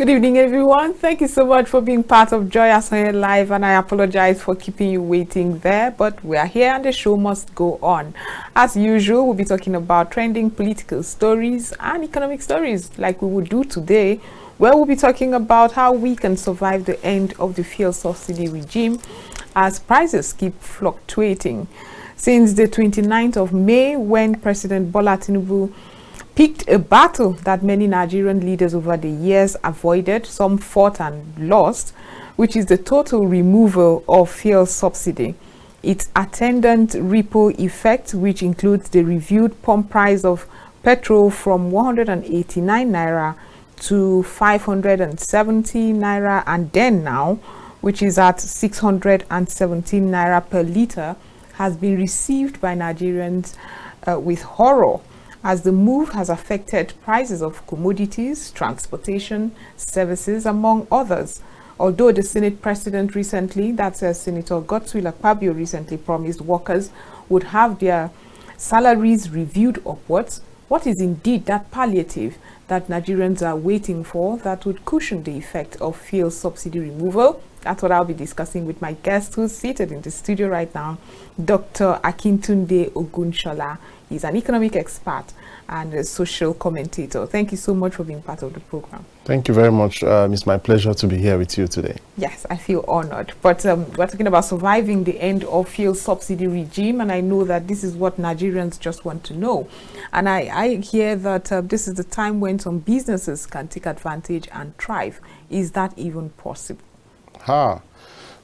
Good evening, everyone. Thank you so much for being part of Joyasonyelive, and I apologize for keeping you waiting there, but we are here and the show must go on. As usual, we'll be talking about trending political stories and economic stories like we would do today, where we'll be talking about how we can survive the end of the fuel subsidy regime as prices keep fluctuating. Since the 29th of May, when President Bola Tinubu picked a battle that many Nigerian leaders over the years avoided, some fought and lost, which is the total removal of fuel subsidy. Its attendant ripple effect, which includes the reviewed pump price of petrol from 189 naira to 570 naira, and then now, which is at 617 naira per litre, has been received by Nigerians with horror, as the move has affected prices of commodities, transportation, services, among others. Although the Senate President recently, that's Senator Goodluck, recently promised workers would have their salaries reviewed upwards, what is indeed that palliative that Nigerians are waiting for that would cushion the effect of fuel subsidy removal? That's what I'll be discussing with my guest who's seated in the studio right now, Dr. Akintunde Ogunshola. He's an economic expert and a social commentator. Thank you so much for being part of the program. Thank you very much. It's my pleasure to be here with you today. Yes, I feel honored. But we're talking about surviving the end of fuel subsidy regime, and I know that this is what Nigerians just want to know. And I hear that this is the time when some businesses can take advantage and thrive. Is that even possible?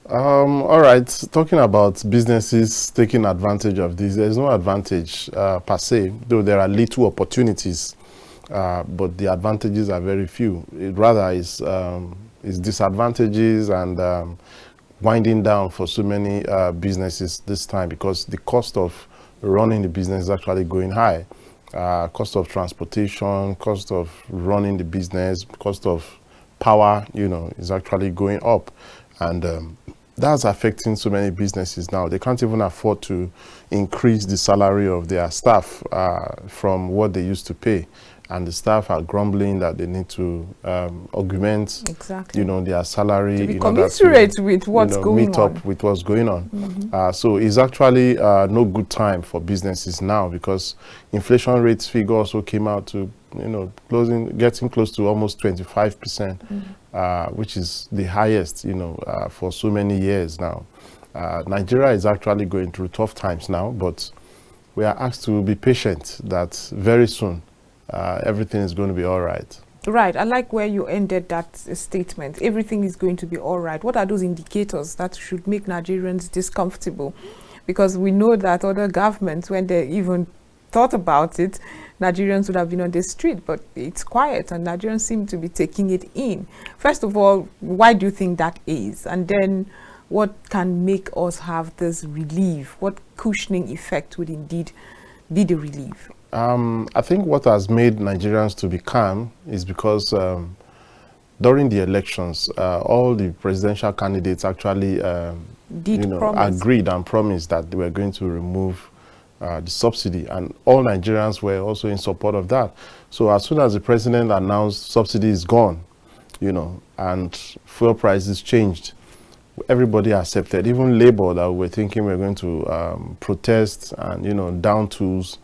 All right, talking about businesses taking advantage of this, there's no advantage per se, though there are little opportunities, but the advantages are very few. It rather is disadvantages and winding down for so many businesses this time, because the cost of running the business is actually going high. Cost of transportation, cost of running the business, cost of power, is actually going up. And that's affecting so many businesses now. They can't even afford to increase the salary of their staff from what they used to pay. And the staff are grumbling that they need to augment, their salary to be commensurate with what's going on. Meet up with what's going on. Mm-hmm. So it's actually no good time for businesses now, because inflation rates figure also came out to, getting close to almost 25%. Which is the highest, for so many years now. Nigeria is actually going through tough times now, but we are asked to be patient that very soon everything is going to be all right. Right. I like where you ended that statement. Everything is going to be all right. What are those indicators that should make Nigerians discomfortable? Because we know that other governments, when they even thought about it, Nigerians would have been on the street, but it's quiet and Nigerians seem to be taking it in. First of all, why do you think that is? And then what can make us have this relief? What cushioning effect would indeed be the relief? I think what has made Nigerians to be calm is because during the elections, all the presidential candidates actually agreed and promised that they were going to remove the subsidy, and all Nigerians were also in support of that. So as soon as the president announced subsidy is gone, and fuel prices changed, everybody accepted. Even Labour, that we were thinking we were going to protest and down tools,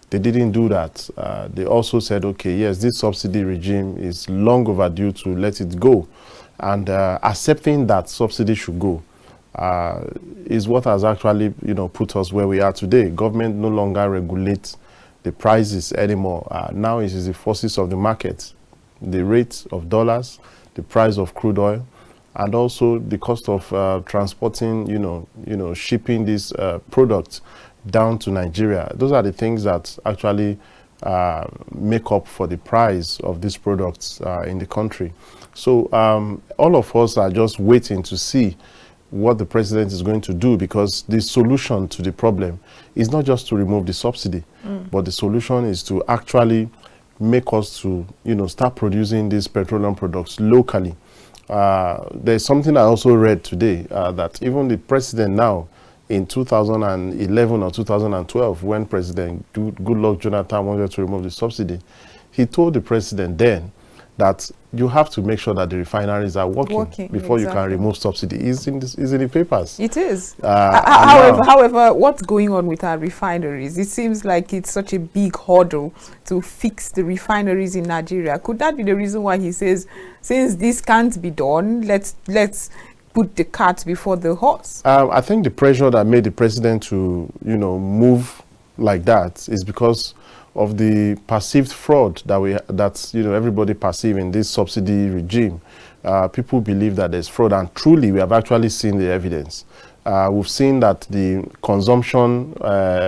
they didn't do that. They also said, okay, yes, this subsidy regime is long overdue, to let it go, and accepting that subsidy should go is what has actually, put us where we are today. Government no longer regulates the prices anymore. Now it is the forces of the market, the rate of dollars, the price of crude oil, and also the cost of transporting, shipping these products down to Nigeria. Those are the things that actually make up for the price of these products in the country. So all of us are just waiting to see what the president is going to do, because the solution to the problem is not just to remove the subsidy, but the solution is to actually make us to, start producing these petroleum products locally. There's something I also read today that even the president now, in 2011 or 2012, when President Goodluck Jonathan wanted to remove the subsidy, he told the president then that you have to make sure that the refineries are working before you can remove subsidy. Is in the papers. It is. However, what's going on with our refineries? It seems like it's such a big hurdle to fix the refineries in Nigeria. Could that be the reason why he says, since this can't be done, let's put the cart before the horse? I think the pressure that made the president to, move like that is because of the perceived fraud that everybody perceive in this subsidy regime. People believe that there's fraud, and truly we have actually seen the evidence. We've seen that the consumption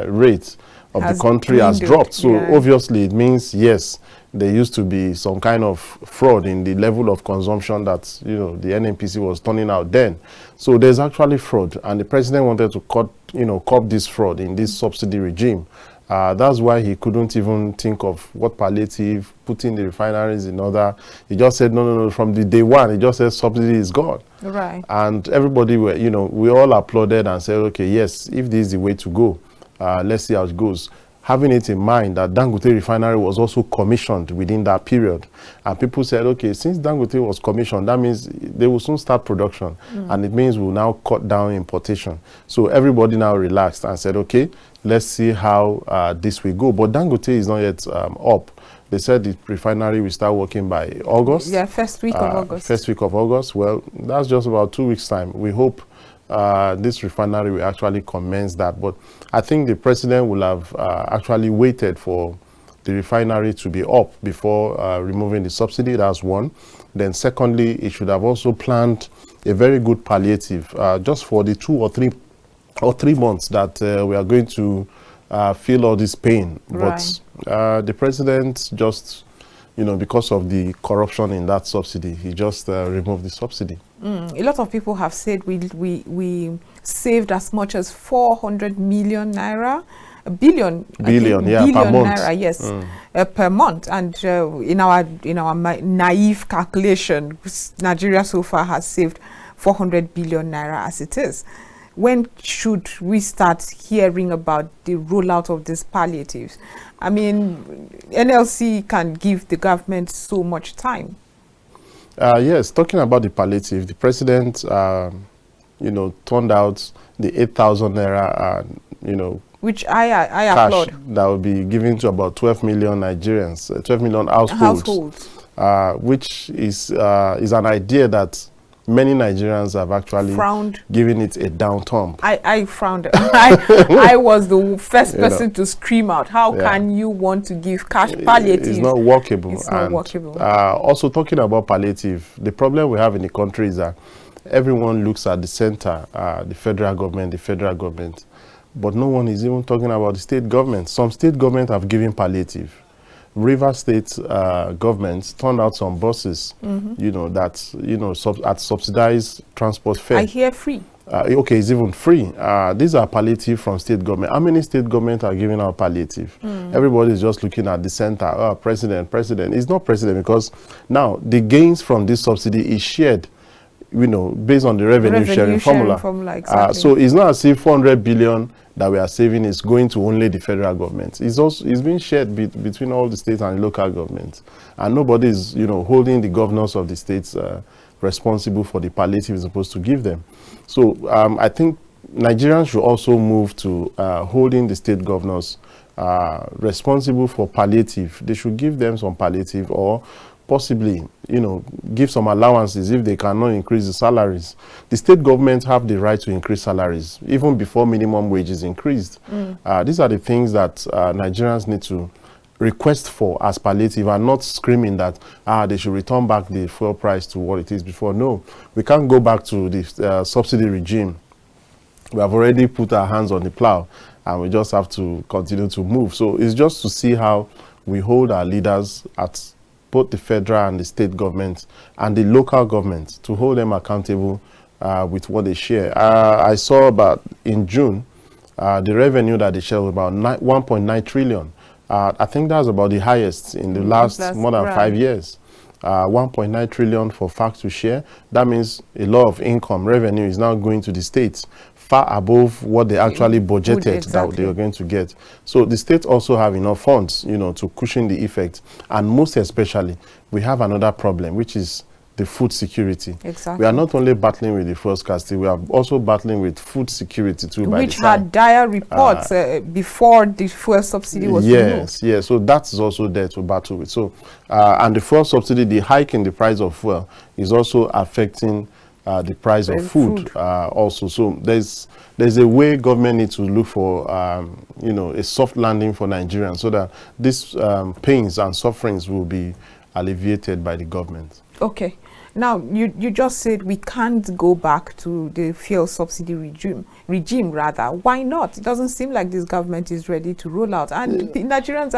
rate of the country has dropped. So obviously it means, yes, there used to be some kind of fraud in the level of consumption that the NNPC was turning out then. So there's actually fraud, and the president wanted to curb this fraud in this subsidy regime. That's why he couldn't even think of what palliative, putting the refineries in order. He just said, no, from the day one, he just said subsidy is gone. Right. And everybody were, we all applauded and said, okay, yes, if this is the way to go, let's see how it goes. Having it in mind that Dangote refinery was also commissioned within that period. And people said, okay, since Dangote was commissioned, that means they will soon start production. And it means we'll now cut down importation. So everybody now relaxed and said, okay, let's see how this will go. But Dangote is not yet up. They said the refinery will start working by August. Yeah, first week of August. First week of August. Well, that's just about 2 weeks' time. We hope this refinery will actually commence that. But I think the president will have actually waited for the refinery to be up before removing the subsidy. That's one. Then secondly, it should have also planned a very good palliative just for the 2 or 3 months that we are going to feel all this pain. Right. But the president just, because of the corruption in that subsidy, he just removed the subsidy. A lot of people have said we saved as much as 400 million naira, billion per month. Naira, yes, per month. And in our naive calculation, Nigeria so far has saved 400 billion naira as it is. When should we start hearing about the rollout of these palliatives? I mean, NLC can give the government so much time. Yes, talking about the palliative, the president, turned out the 8,000 naira, which I cash applaud. That will be given to about 12 million Nigerians, 12 million households. Which is an idea that many Nigerians have actually given it a down thumb. I frowned. I was the first person to scream out, how can you want to give cash palliative? It's not workable. It's not workable. Also talking about palliative, the problem we have in the country is that everyone looks at the center, the federal government, but no one is even talking about the state government. Some state governments have given palliative. River State governments turned out some buses, at subsidized transport fare. I hear free. Okay, it's even free. These are palliative from state government. How many state governments are giving out palliative? Everybody is just looking at the center. Oh, president. It's not president, because now the gains from this subsidy is shared, based on the revenue sharing formula. Exactly. So it's not as if 400 billion that we are saving is going to only the federal government. It's being shared between all the states and local governments, and nobody is holding the governors of the states responsible for the palliative is supposed to give them. So I think Nigerians should also move to holding the state governors responsible for palliative. They should give them some palliative, or possibly, give some allowances if they cannot increase the salaries. The state governments have the right to increase salaries even before minimum wage is increased. These are the things that Nigerians need to request for as palliative, and not screaming that they should return back the fuel price to what it is before. No, we can't go back to the subsidy regime. We have already put our hands on the plow, and we just have to continue to move. So it's just to see how we hold our leaders at both the federal and the state government and the local government, to hold them accountable with what they share. I saw about in June, the revenue that they share was about 1.9 trillion. I think that's about the highest in the last more than 5 years. 1.9 trillion for FACT to share. That means a lot of income revenue is now going to the states. far above what they actually budgeted that they were going to get. So the state also have enough funds, you know, to cushion the effect. And most especially, we have another problem, which is the food security. Exactly. We are not only battling with the fuel scarcity, we are also battling with food security too. Which had dire reports before the fuel subsidy was removed. Yes, so that's also there to battle with. So, and the fuel subsidy, the hike in the price of fuel is also affecting the price of food also. So there's a way government needs to look for, you know, a soft landing for Nigerians so that these pains and sufferings will be alleviated by the government. Okay. Now, you just said we can't go back to the fuel subsidy regime rather. Why not? It doesn't seem like this government is ready to roll out. And the Nigerians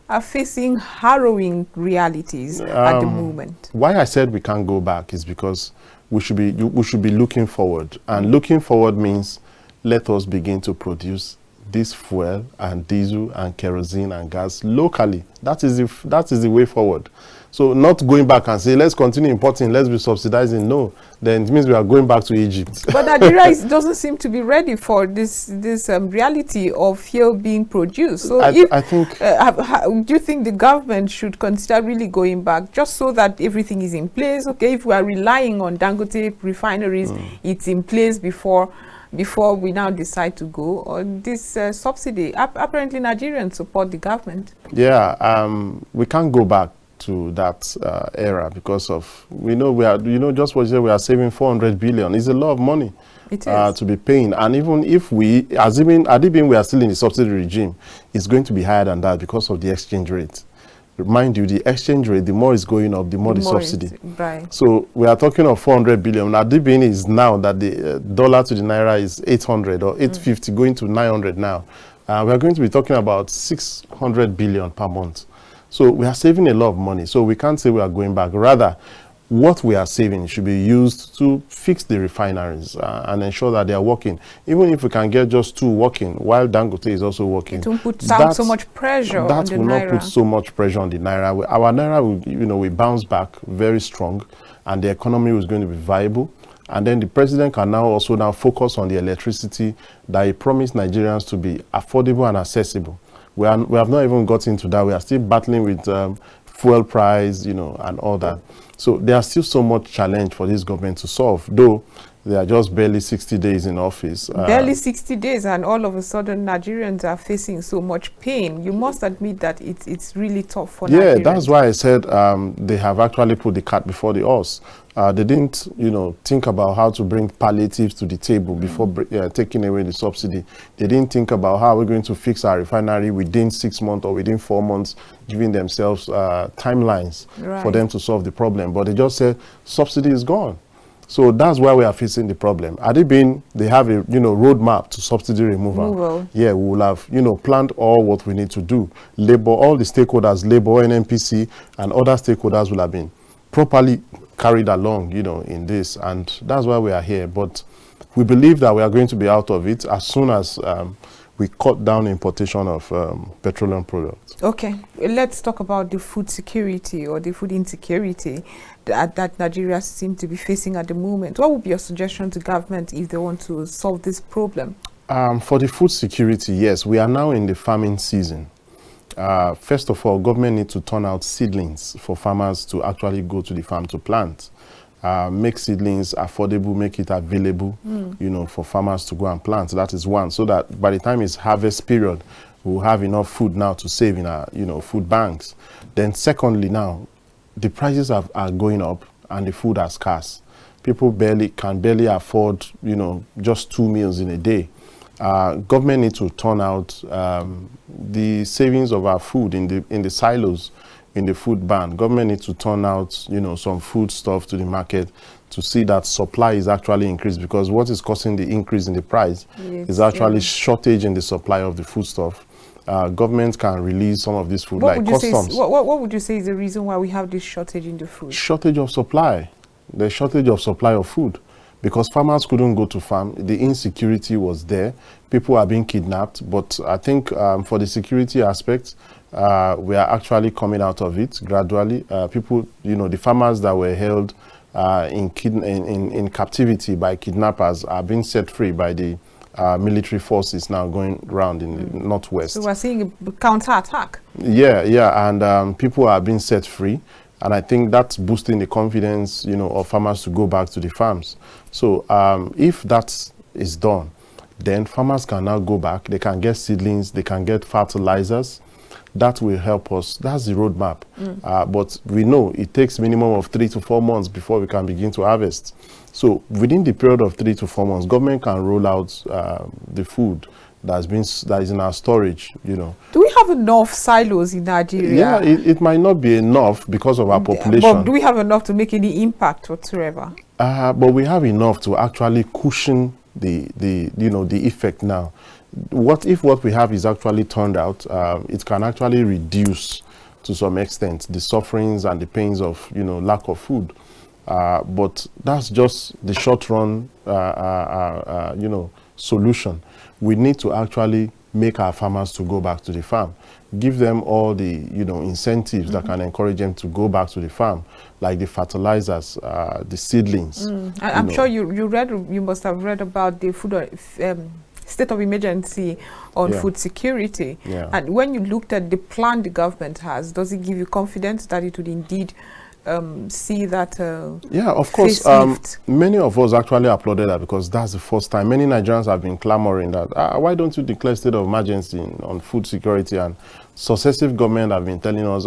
are facing harrowing realities at the moment. Why I said we can't go back is because we should be looking forward. And looking forward means let us begin to produce this fuel and diesel and kerosene and gas locally. That is the way forward. So not going back and say, let's continue importing, let's be subsidizing. No, then it means we are going back to Egypt. But Nigeria doesn't seem to be ready for this reality of fuel being produced. So I think, do you think the government should consider really going back just so that everything is in place? Okay, if we are relying on Dangote refineries, it's in place before we now decide to go on this subsidy. Apparently Nigerians support the government. Yeah, we can't go back to that era because of, we know we are, you know, just what you said, we are saving 400 billion. It's a lot of money to be paying. And even if we, we are still in the subsidy regime, it's going to be higher than that because of the exchange rate. Mind you, the exchange rate, the more it's going up, the more the subsidy. Right. So we are talking of 400 billion. Adibin is now that the dollar to the naira is 800 or 850, going to 900 now. We are going to be talking about 600 billion per month. So we are saving a lot of money. So we can't say we are going back. Rather, what we are saving should be used to fix the refineries and ensure that they are working. Even if we can get just 2 working, while Dangote is also working. It won't put so much pressure on the naira. That will not put so much pressure on the naira. Our naira will, you know, we bounce back very strong, and the economy is going to be viable. And then the president can now also focus on the electricity that he promised Nigerians to be affordable and accessible. We have not even got into that. We are still battling with fuel price, you know, and all that. So there are still so much challenge for this government to solve, though they are just barely 60 days in office. Barely 60 days, and all of a sudden Nigerians are facing so much pain. You must admit that it's really tough for Nigerians. Yeah, that's why I said they have actually put the cart before the horse. They didn't, you know, think about how to bring palliatives to the table before taking away the subsidy. They didn't think about how we're going to fix our refinery within 6 months or within 4 months, giving themselves timelines for them to solve the problem. But they just said subsidy is gone. So that's why we are facing the problem. They have a, you know, roadmap to subsidy removal. Yeah, we will have, you know, planned all what we need to do. Labor, all the stakeholders, Labor, NNPC, and other stakeholders will have been properly carried along, you know, in this. And that's why we are here. But we believe that we are going to be out of it as soon as we cut down importation of petroleum products. Okay, let's talk about the food security or the food insecurity that Nigeria seems to be facing at the moment. What would be your suggestion to government if they want to solve this problem? For the food security, yes, we are now in the farming season. First of all, government needs to turn out seedlings for farmers to actually go to the farm to plant. Make seedlings affordable, make it available, you know, for farmers to go and plant. That is one, so that by the time it's harvest period, we'll have enough food now to save in our, you know, food banks. Then secondly, now the prices are going up and the food are scarce. People can barely afford, you know, just 2 meals in a day. Government needs to turn out the savings of our food in the silos, in the food bank. Government needs to turn out, you know, some food stuff to the market to see that supply is actually increased, because what is causing the increase in the price is actually shortage in the supply of the food stuff. Government can release some of this food like customs. What would you say is the reason why we have this shortage in the food? Shortage of supply. The shortage of supply of food. Because farmers couldn't go to farm, the insecurity was there. People are being kidnapped, but I think for the security aspect, we are actually coming out of it gradually. People, you know, the farmers that were held in captivity by kidnappers are being set free by the military forces now going around in the northwest. So we're seeing a counter-attack. Yeah, and people are being set free. And I think that's boosting the confidence, of farmers to go back to the farms. So if that is done, then farmers can now go back. They can get seedlings, they can get fertilizers. That will help us. That's the roadmap. But we know it takes minimum of 3 to 4 months before we can begin to harvest. So within the period of 3 to 4 months, government can roll out the food that is in our storage, Do we have enough silos in Nigeria? Yeah, it might not be enough because of our population. But do we have enough to make any impact whatsoever? But we have enough to actually cushion the effect now. What we have is actually turned out, it can actually reduce to some extent the sufferings and the pains of lack of food. But that's just the short run solution. We need to actually make our farmers to go back to the farm, give them all the incentives that can encourage them to go back to the farm, like the fertilizers, the seedlings. I'm sure you must have read about the food state of emergency on food security. And when you looked at the plan the government has, does it give you confidence that it would indeed see that yeah, of course. Many of us actually applauded that because that's the first time. Many Nigerians have been clamoring that why don't you declare state of emergency on food security, and successive government have been telling us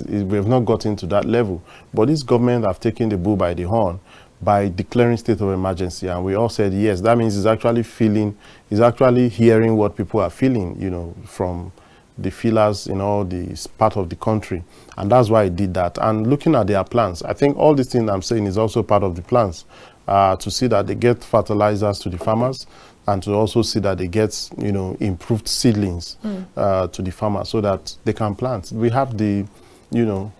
we have not gotten to that level. But this government have taken the bull by the horn by declaring state of emergency, and we all said yes. That means it's actually hearing what people are feeling, from the feelers in all the part of the country, and that's why I did that. And looking at their plans, I think all these things I'm saying is also part of the plans, to see that they get fertilizers to the farmers, and to also see that they get improved seedlings to the farmers so that they can plant. We have the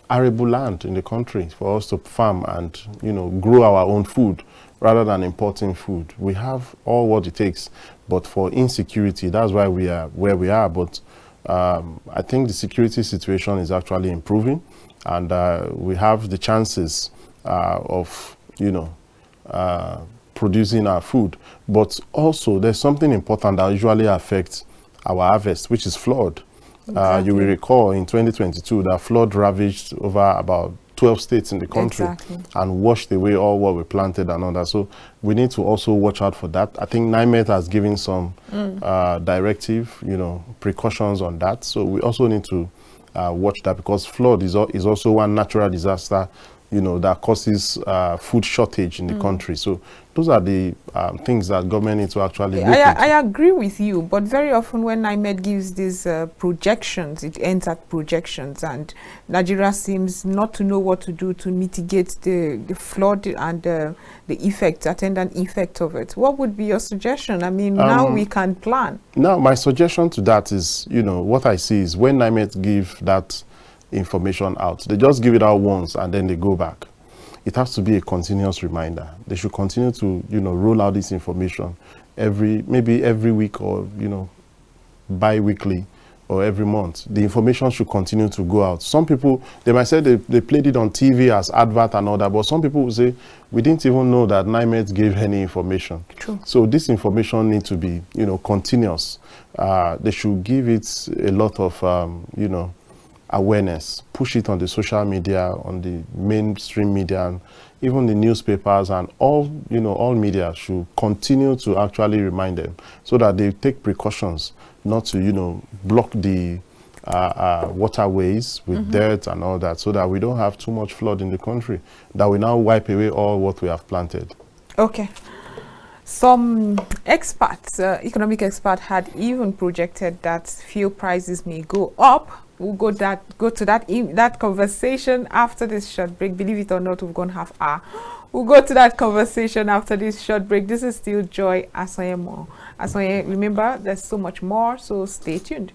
arable land in the country for us to farm and grow our own food rather than importing food. We have all what it takes, but for insecurity, that's why we are where we are. But I think the security situation is actually improving, and we have the chances of producing our food. But also there's something important that usually affects our harvest, which is flood. Exactly. You will recall in 2022 that flood ravaged over about 12 states in the country and washed away all what we planted and all that. So we need to also watch out for that. I think NIGER has given some directive, precautions on that. So we also need to watch that, because flood is also one natural disaster, that causes food shortage in the country. So those are the things that government needs to actually look into. I agree with you, but very often when NIGER gives these projections, it ends at projections, and Nigeria seems not to know what to do to mitigate the flood and the attendant effect of it. What would be your suggestion? I mean, now we can plan. Now, my suggestion to that is, what I see is when NIGER give that information out, they just give it out once and then they go back. It has to be a continuous reminder. They should continue to roll out this information maybe every week, or bi-weekly, or every month. The information should continue to go out. Some people, they might say they played it on TV as advert and all that, but some people will say we didn't even know that NIGER gave any information. True. So this information needs to be continuous. They should give it a lot of awareness, push it on the social media, on the mainstream media, and even the newspapers, and all media should continue to actually remind them, so that they take precautions not to block the waterways with dirt and all that, so that we don't have too much flood in the country that will now wipe away all what we have planted. Okay. Some experts, economic experts, had even projected that fuel prices may go up. We'll go to that conversation after this short break. Believe it or not, we've gone half hour. We'll go to that conversation after this short break. This is still Joy Asonye. Asonye, remember, there's so much more, so stay tuned.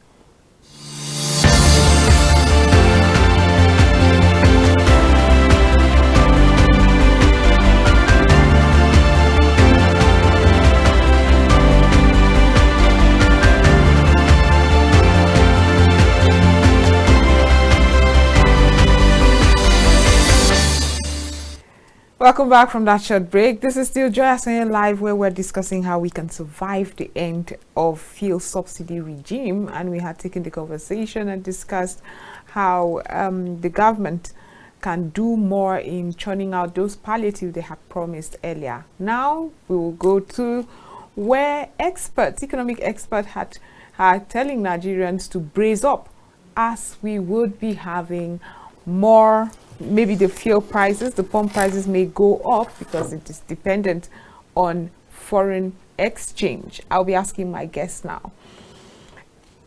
Welcome back from that short break. This is still Joyasonyelive, where we're discussing how we can survive the end of fuel subsidy regime, and we had taken the conversation and discussed how the government can do more in churning out those palliative they had promised earlier. Now we will go to where economic experts are telling Nigerians to brace up, as we would be having more. Maybe the fuel prices, the pump prices may go up because it is dependent on foreign exchange. I'll be asking my guests now.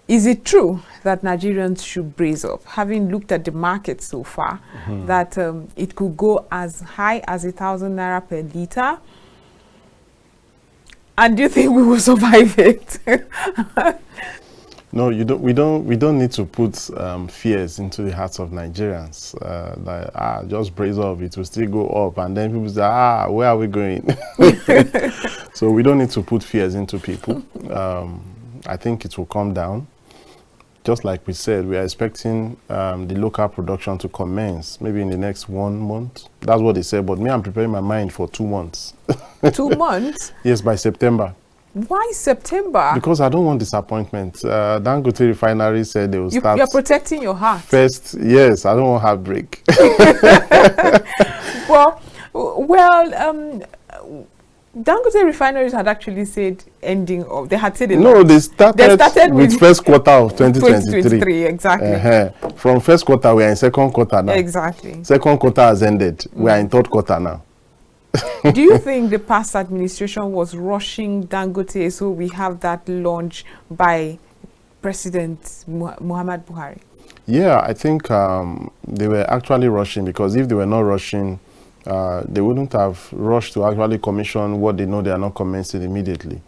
Is it true that Nigerians should brace up, having looked at the market so far, that it could go as high as 1,000 naira per litre? And do you think we will survive it? No, you don't. We don't need to put fears into the hearts of Nigerians. Just brace up; it will still go up, and then people say, where are we going? So we don't need to put fears into people. I think it will come down. Just like we said, we are expecting the local production to commence maybe in the next 1 month. That's what they said. But me, I'm preparing my mind for 2 months. 2 months? Yes, by September. Why September? Because I don't want disappointment. Dangote Refinery said they will start. You're protecting your heart. First, yes, I don't want heartbreak. Dangote Refineries had actually said ending of. They had said it. No, they started with first quarter of 2023. Exactly. From first quarter, we are in second quarter now. Exactly. Second quarter has ended. We are in third quarter now. Do you think the past administration was rushing Dangote so we have that launch by President Muhammad Buhari? Yeah, I think they were actually rushing, because if they were not rushing, they wouldn't have rushed to actually commission what they know they are not commencing immediately.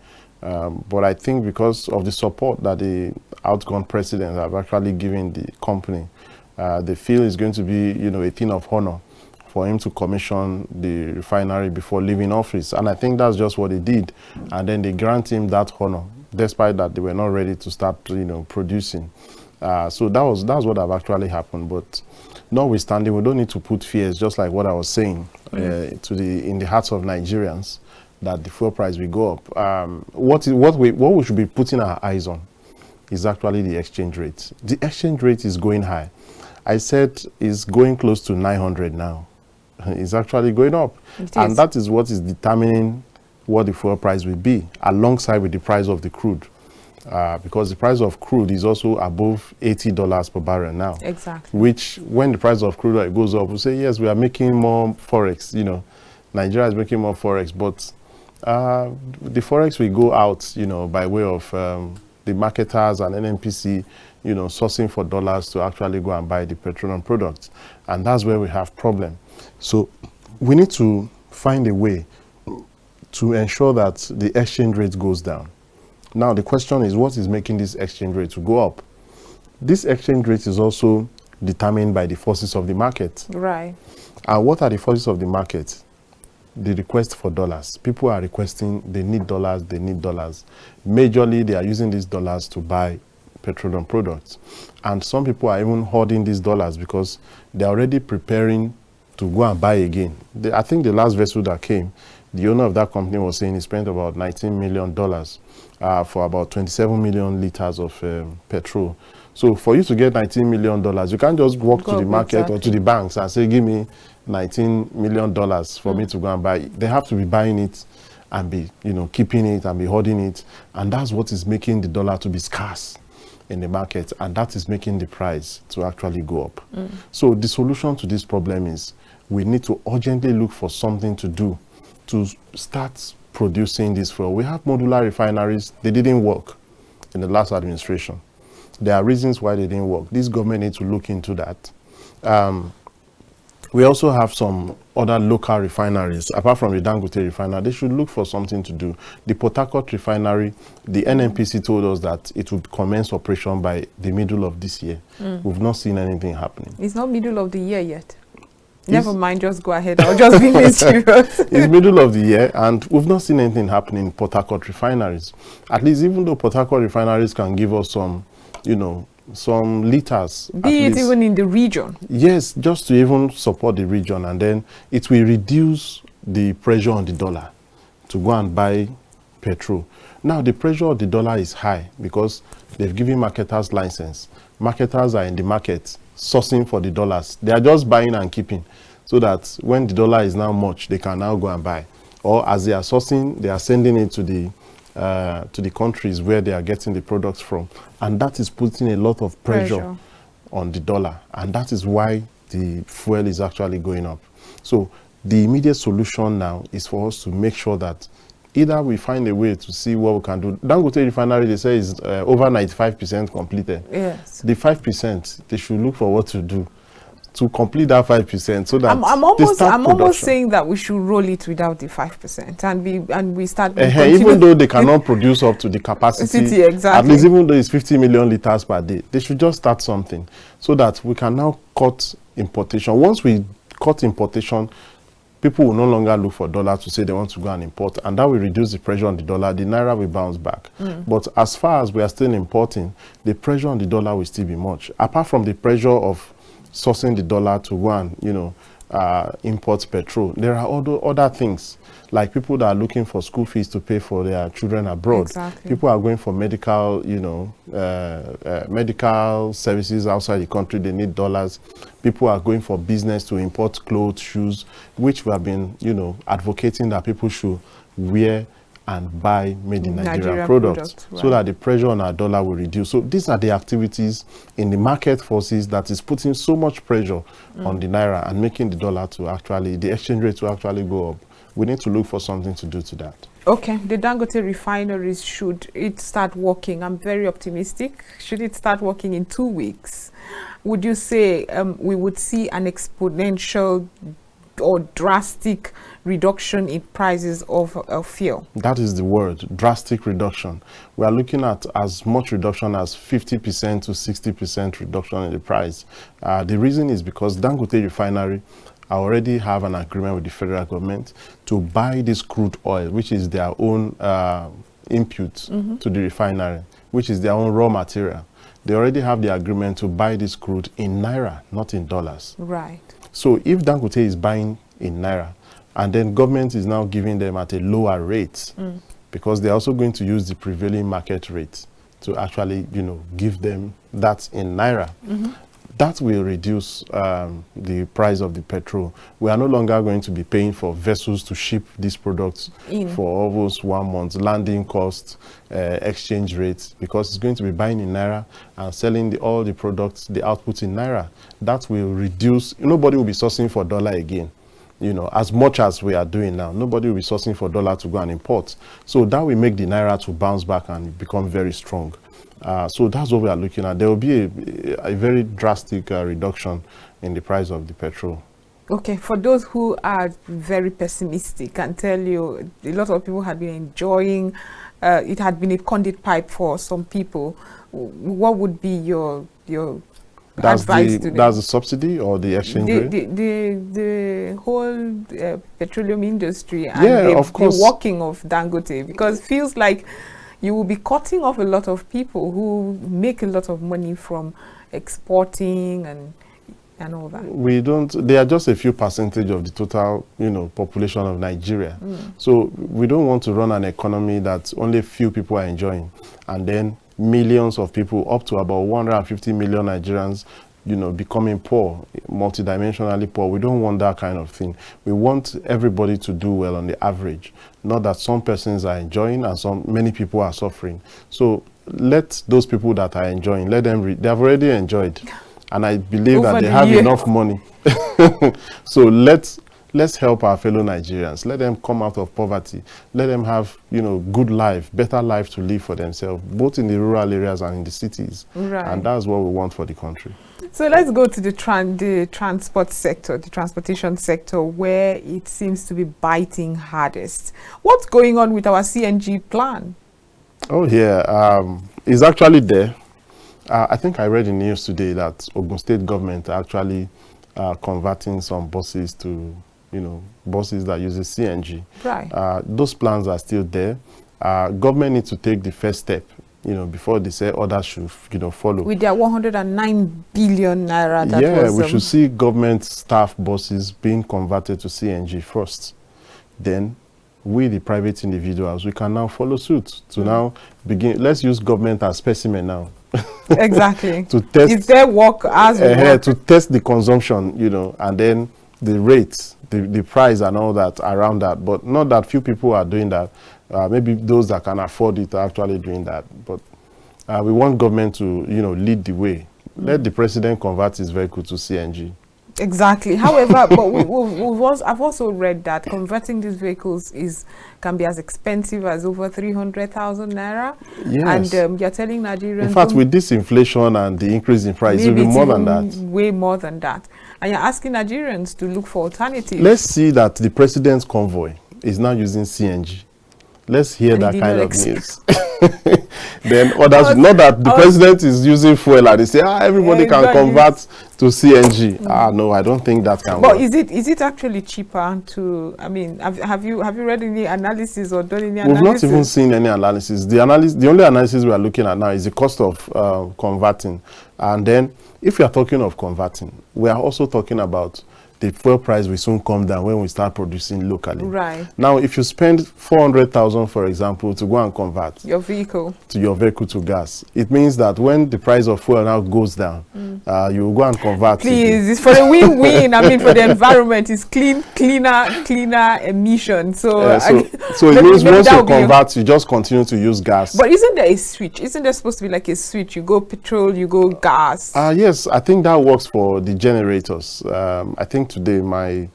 But I think because of the support that the outgone president have actually given the company, they feel it's going to be, a thing of honor for him to commission the refinery before leaving office. And I think that's just what they did. And then they grant him that honor, despite that they were not ready to start, producing. So that's what have actually happened. But notwithstanding, we don't need to put fears, just like what I was saying, in the hearts of Nigerians, that the fuel price will go up. What we should be putting our eyes on is actually the exchange rate. The exchange rate is going high. I said it's going close to 900 now. It's actually going up. And that is what is determining what the fuel price will be, alongside with the price of the crude. Because the price of crude is also above $80 per barrel now. Exactly. Which, when the price of crude goes up, we say, yes, we are making more forex. Nigeria is making more forex, but the forex will go out, by way of the marketers and NNPC, sourcing for dollars to actually go and buy the petroleum products. And that's where we have problem. So we need to find a way to ensure that the exchange rate goes down. Now, the question is, what is making this exchange rate to go up? This exchange rate is also determined by the forces of the market. Right. And what are the forces of the market? The request for dollars. People are requesting, they need dollars, they need dollars. Majorly, they are using these dollars to buy petroleum products. And some people are even hoarding these dollars because they're already preparing to go and buy again. I think the last vessel that came, the owner of that company was saying he spent about $19 million for about 27 million liters of petrol. So for you to get $19 million, you can't just walk to the market or to the banks and say, give me $19 million for me to go and buy it. They have to be buying it and be, keeping it and be hoarding it. And that's what is making the dollar to be scarce in the market. And that is making the price to actually go up. So the solution to this problem is we need to urgently look for something to do to start producing this fuel. We have modular refineries. They didn't work in the last administration. There are reasons why they didn't work. This government needs to look into that. We also have some other local refineries. Apart from the Dangote refinery, they should look for something to do. The Port Harcourt refinery, the NNPC told us that it would commence operation by the middle of this year. We've not seen anything happening. It's not middle of the year yet. Never mind, just go ahead. I'll just be mysterious. It's middle of the year, and we've not seen anything happening in Port Harcourt refineries. At least, even though Port Harcourt refineries can give us some, some liters. Be it even in the region. Yes, just to even support the region, and then it will reduce the pressure on the dollar to go and buy petrol. Now, the pressure of the dollar is high because they've given marketers license. Marketers are in the market sourcing for the dollars. They are just buying and keeping, so that when the dollar is now much, they can now go and buy. Or as they are sourcing, they are sending it to the countries where they are getting the products from. And that is putting a lot of pressure on the dollar. And that is why the fuel is actually going up. So the immediate solution now is for us to make sure that either we find a way to see what we can do. Dangote refinery, they say, is over 95% completed. Yes. The 5%, they should look for what to do to complete that 5%, so that I'm almost saying that we should roll it without the 5% and we start even though they cannot produce up to the capacity, exactly. At least even though it's 50 million liters per day, they should just start something so that we can now cut importation. Once we cut importation, people will no longer look for dollar to say they want to go and import, and that will reduce the pressure on the dollar. The naira will bounce back. But as far as we are still importing, the pressure on the dollar will still be much. Apart from the pressure of sourcing the dollar to go and import petrol, there are other things, like people that are looking for school fees to pay for their children abroad. Exactly. People are going for medical, medical services outside the country. They need dollars. People are going for business to import clothes, shoes, which we have been, advocating that people should wear and buy made in Nigeria products, right, so that the pressure on our dollar will reduce. So these are the activities in the market forces that is putting so much pressure on the naira and making the dollar to actually, the exchange rate to actually go up. We need to look for something to do to that. Okay, the Dangote refineries, should it start working? I'm very optimistic. Should it start working in 2 weeks? Would you say we would see an exponential or drastic reduction in prices of fuel? That is the word, drastic reduction. We are looking at as much reduction as 50% to 60% reduction in the price. The reason is because Dangote refinery already have an agreement with the federal government to buy this crude oil, which is their own input to the refinery, which is their own raw material. They already have the agreement to buy this crude in naira, not in dollars. Right. So if Dangote is buying in naira, and then government is now giving them at a lower rate, because they're also going to use the prevailing market rate to actually, give them that in naira. That will reduce the price of the petrol. We are no longer going to be paying for vessels to ship these products for almost 1 month, landing costs, exchange rates, because it's going to be buying in naira and selling all the products, the output in naira. That will reduce. Nobody will be sourcing for dollar again. As much as we are doing now, nobody will be sourcing for dollar to go and import. So that will make the naira to bounce back and become very strong. So that's what we are looking at. There will be a very drastic reduction in the price of the petrol. Okay, for those who are very pessimistic and tell you a lot of people had been enjoying, it had been a conduit pipe for some people, what would be your advice to them? That's the subsidy or the exchange rate? The whole petroleum industry and the working of Dangote, because it feels like you will be cutting off a lot of people who make a lot of money from exporting and all that. They are just a few percentage of the total, population of Nigeria. So we don't want to run an economy that only few people are enjoying, and then millions of people, up to about 150 million Nigerians, becoming poor, multidimensionally poor. We don't want that kind of thing. We want everybody to do well on the average, not that some persons are enjoying and many people are suffering. So let those people that are enjoying, let them they have already enjoyed, and I believe that they have enough money. So let's help our fellow Nigerians. Let them come out of poverty. Let them have, good life, better life to live for themselves, both in the rural areas and in the cities. Right. And that's what we want for the country. So let's go to the transport sector, the transportation sector, where it seems to be biting hardest. What's going on with our CNG plan? Oh, yeah. It's actually there. I think I read in the news today that Ogun State government are actually converting some buses to buses that uses CNG. Right. Those plans are still there. Government needs to take the first step before they say others should, follow. With their 109 billion naira. That yeah, was, we should see government staff buses being converted to CNG first. Then we, the private individuals, we can now follow suit to now begin. Let's use government as specimen now. Exactly. To test. Is their work as work? To test the consumption, and then the rates, the price and all that around that. But not that few people are doing that. Maybe those that can afford it are actually doing that. But we want government to, lead the way. Let the president convert his vehicle to CNG. Exactly. However, but I've also read that converting these vehicles can be as expensive as over 300,000 naira. Yes. And you're telling Nigerians. In fact, with this inflation and the increase in price, it will be more than that. Way more than that. And you're asking Nigerians to look for alternatives. Let's see that the president's convoy is now using CNG. Let's hear that kind of news. Then others, not that the president is using fuel and they say, everybody can convert to CNG. No, I don't think that can work. But is it actually cheaper to, have you read any analysis or done any analysis? We've not even seen any analysis. The only analysis we are looking at now is the cost of converting. And then if we are talking of converting, we are also talking about the fuel price will soon come down when we start producing locally. Right. Now, if you spend 400,000, for example, to go and convert your vehicle to gas, it means that when the price of fuel now goes down, you will go and convert. Please, it's for a win-win. For the environment, it's cleaner emission. So it means once you convert, you just continue to use gas. But isn't there a switch? Isn't there supposed to be like a switch? You go petrol, you go gas. Yes, I think that works for the generators. I think today my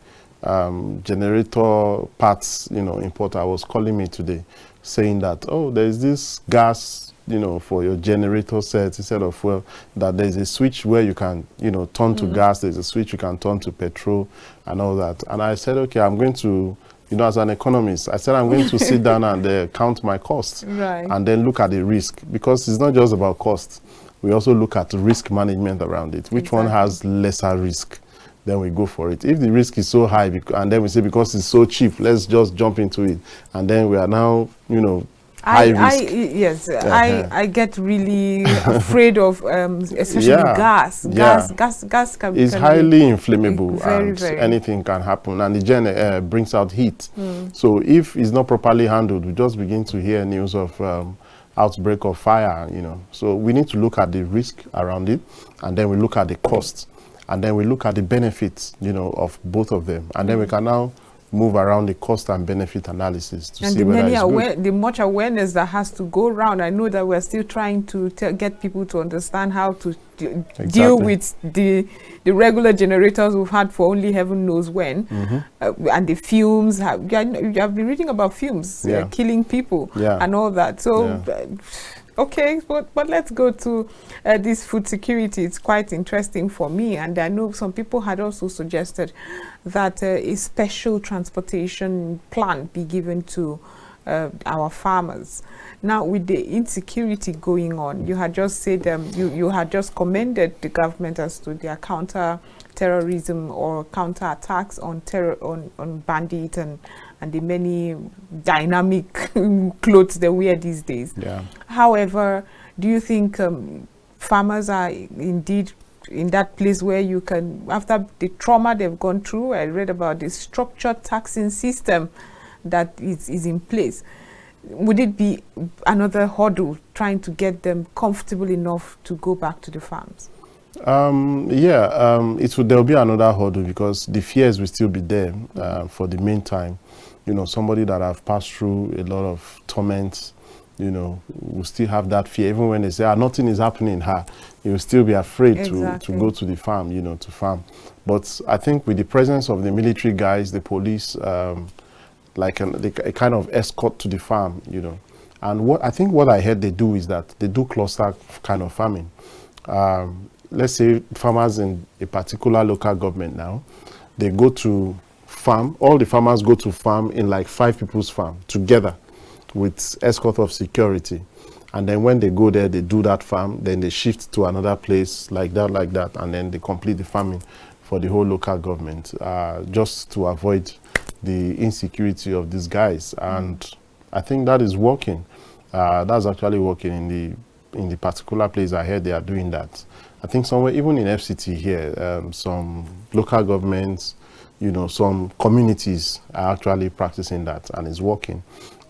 generator parts importer was calling me today saying that there's this gas for your generator set instead of fuel, that there's a switch where you can turn to gas, there's a switch you can turn to petrol and all that. And I said, okay, I'm going to as an economist, I said I'm going to sit down and count my costs, right, and then look at the risk, because it's not just about cost. We also look at risk management around it. Which one has lesser risk? Then we go for it. If the risk is so high, and then we say because it's so cheap, let's just jump into it, and then we are now, high risk. I get really afraid of, especially gas. Gas can be highly inflammable, very. Anything can happen, and the brings out heat. So if it's not properly handled, we just begin to hear news of outbreak of fire. So we need to look at the risk around it, and then we look at the cost. And then we look at the benefits, of both of them. And then we can now move around the cost and benefit analysis to see whether it's good. The much awareness that has to go around. I know that we're still trying to get people to understand how to deal with the regular generators we've had for only heaven knows when. And the fumes. You have been reading about fumes killing people and all that. So... Okay, but let's go to this food security. It's quite interesting for me, and I know some people had also suggested that a special transportation plan be given to our farmers. Now, with the insecurity going on, you had just said you had just commended the government as to their counter-terrorism or counter-attacks on bandits and the many dynamic clothes they wear these days. However, do you think farmers are indeed in that place where you can, after the trauma they've gone through? I read about the structured taxing system that is in place. Would it be another hurdle trying to get them comfortable enough to go back to the farms? There'll be another hurdle, because the fears will still be there for the meantime. Somebody that have passed through a lot of torments, will still have that fear. Even when they say, nothing is happening here, you will still be afraid to go to the farm, to farm. But I think with the presence of the military guys, the police, like a kind of escort to the farm, And what I heard they do is that they do cluster kind of farming. Let's say farmers in a particular local government now, they go to farm, all the farmers go to farm in like 5 people's farm together with escort of security. And then when they go there, they do that farm, then they shift to another place like that, and then they complete the farming for the whole local government, just to avoid the insecurity of these guys. And I think that is working. That's actually working in the particular place. I heard they are doing that. I think somewhere, even in FCT here, some local governments, you know, some communities are actually practicing that, and it's working.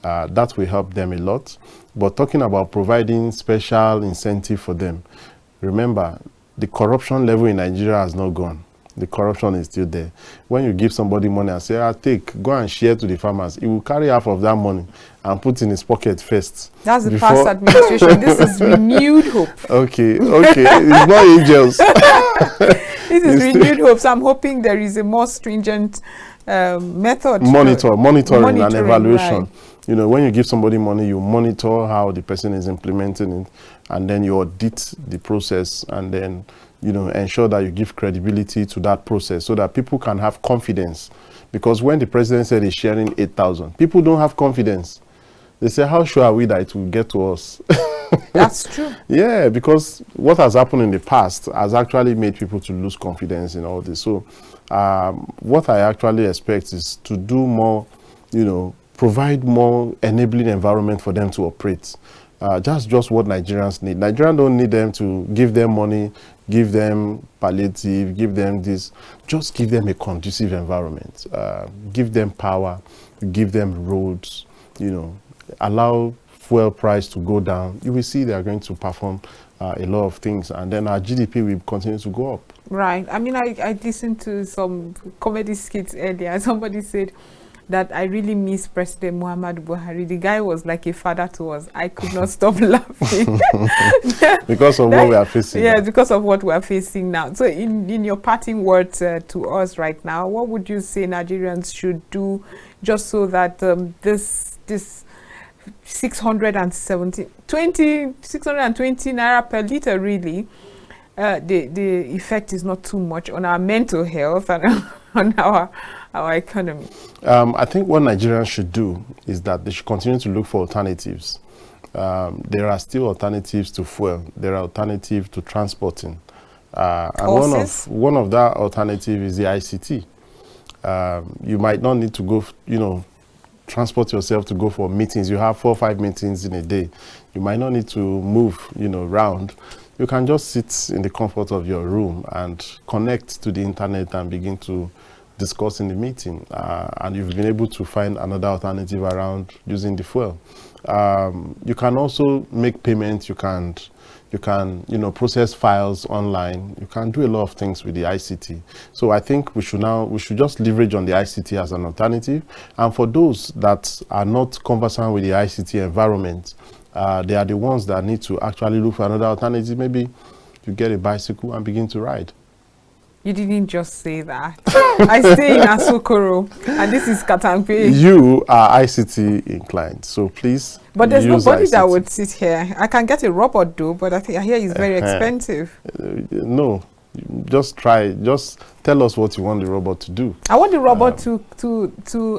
That will help them a lot. But talking about providing special incentive for them, remember, the corruption level in Nigeria has not gone. The corruption is still there. When you give somebody money and say, go and share to the farmers, he will carry half of that money and put in his pocket first. That's the past administration. This is renewed hope. Okay. It's not angels. This is renewed hope. So I'm hoping there is a more stringent method. Monitoring and evaluation. Right. You know, when you give somebody money, you monitor how the person is implementing it, and then you audit the process, and then, you know, ensure that you give credibility to that process so that people can have confidence. Because when the president said he's sharing 8,000, people don't have confidence. They say, how sure are we that it will get to us? That's true. Yeah, because what has happened in the past has actually made people to lose confidence in all this. So what I actually expect is to do more, you know, provide more enabling environment for them to operate. Just what Nigerians need. Nigerians don't need them to give them money, give them palliative, give them this. Just give them a conducive environment. Give them power, give them roads, you know, allow fuel price to go down. You will see they are going to perform a lot of things, and then our GDP will continue to go up. Right. I mean, I listened to some comedy skits earlier. Somebody said that I really miss President Muhammad Buhari. The guy was like a father to us. I could not stop laughing. Because of what we are facing. Yeah, because of what we are facing now. So in your parting words to us right now, what would you say Nigerians should do just so that this 620 naira per liter really, the effect is not too much on our mental health and on our economy? I think what Nigerians should do is that they should continue to look for alternatives. There are still alternatives to fuel. There are alternatives to transporting. And one of that alternative is the ICT. You might not need to go, you know, transport yourself to go for meetings. You have 4 or 5 meetings in a day. You might not need to move, you know, around. You can just sit in the comfort of your room and connect to the internet and begin to discuss in the meeting. And you've been able to find another alternative around using the fuel. You can also make payments. You can, you know, process files online. You can do a lot of things with the ICT. So I think we should just leverage on the ICT as an alternative. And for those that are not conversant with the ICT environment, they are the ones that need to actually look for another alternative. Maybe you get a bicycle and begin to ride. You didn't just say that. I stay in Asokoro, and this is Katampe. You are ICT inclined, so please. But there's nobody ICT. That would sit here. I can get a robot though, but I hear it's very expensive. No, just try. Just tell us what you want the robot to do. I want the robot to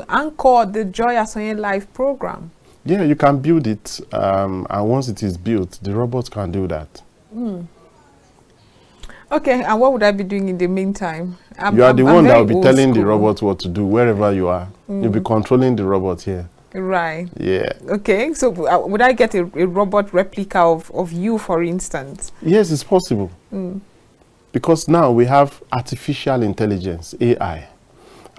anchor the Joyasonyelive program. Yeah, you can build it, and once it is built, the robot can do that. Okay, and what would I be doing in the meantime? You are the one that will be telling the robot what to do wherever you are. You'll be controlling the robot here. Right. Yeah. Okay, so would I get a robot replica of you, for instance? Yes, it's possible. Because now we have artificial intelligence, AI,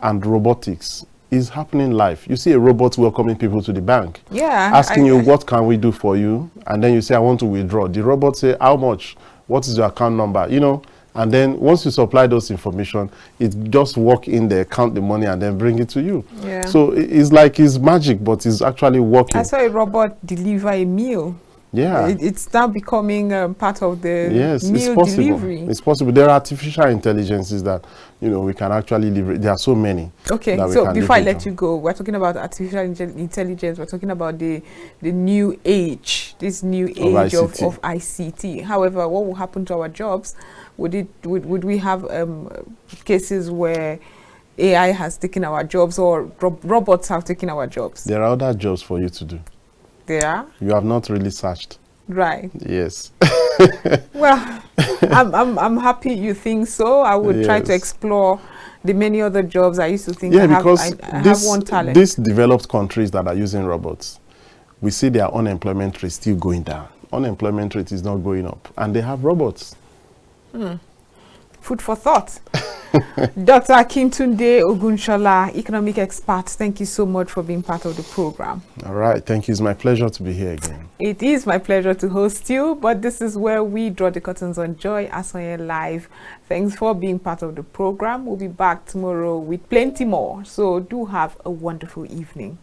and robotics is happening live. You see a robot welcoming people to the bank. Yeah. Asking you, what can we do for you? And then you say, I want to withdraw. The robot say, how much? What is your account number? You know, and then once you supply those information, it just walk in there, count the money, and then bring it to you. Yeah. So it's like it's magic, but it's actually working. I saw a robot deliver a meal. Yeah. It's now becoming part of the meal delivery. It's possible. There are artificial intelligences that, you know, we can actually leverage. There are so many. Okay, so before I let you go, we're talking about artificial intelligence. We're talking about the new age, this new age of ICT. However, what will happen to our jobs? Would we have cases where AI has taken our jobs, or robots have taken our jobs? There are other jobs for you to do. There are? You have not really searched. Right. Yes. Well, I'm happy you think so. I would try to explore the many other jobs I used to think I have one talent. These developed countries that are using robots, we see their unemployment rate still going down. Unemployment rate is not going up. And they have robots. Food for thought. Dr. Akintunde Ogunshola, economic expert, thank you so much for being part of the program. All right, thank you. It's my pleasure to be here again. It is my pleasure to host you, but this is where we draw the curtains on Joyasonyelive. Thanks for being part of the program. We'll be back tomorrow with plenty more, so do have a wonderful evening.